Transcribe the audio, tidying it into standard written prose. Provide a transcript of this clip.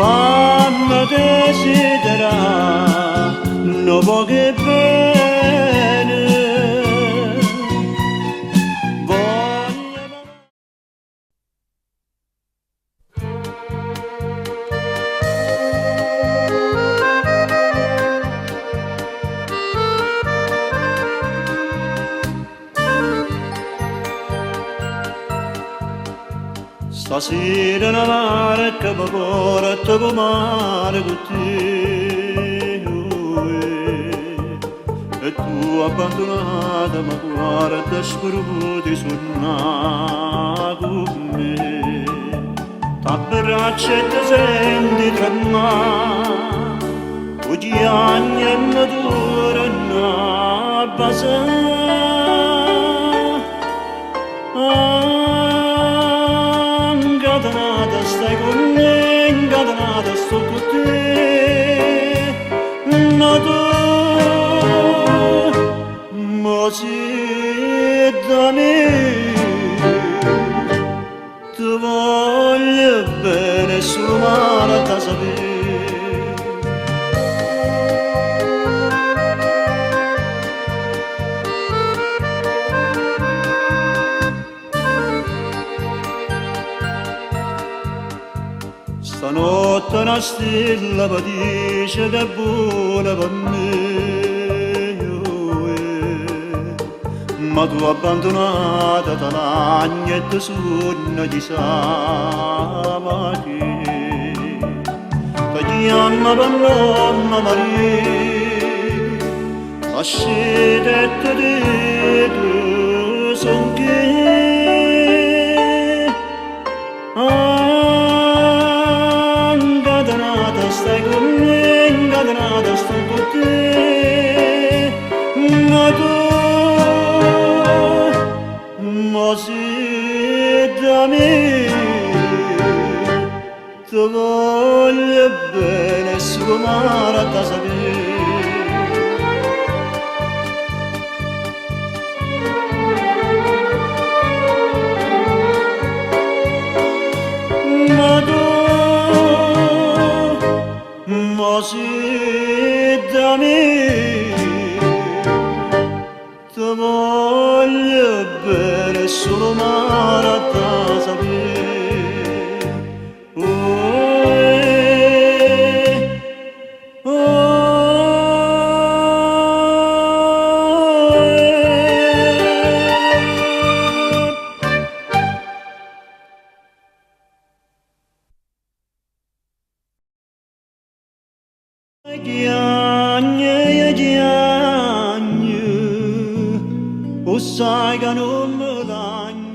fammi desiderare non poche bene voglio. Stasera una barca va porta con mare con te e tu abbandonata ma guarda sperduti suona con me t'abbraccia e ti senti tremare oggi anni e natura una base incatenata stai con me, incatenata sto con te, ma tu, sei da me, ti voglio bene solo male da sapere. Stanotte una stella mi dice che è buona per me, ma tu abbandonata da l'agno e ti sonno di sabato, che chiama per nonna Maria, ascete e ti dico son che stai con me, incatenata sto con te, ma tu, sei da me, ti voglio bene, solo male da sapere. Ma tu, sei da me, ti voglio bene solo male da sapere. Sai che non me l'hanno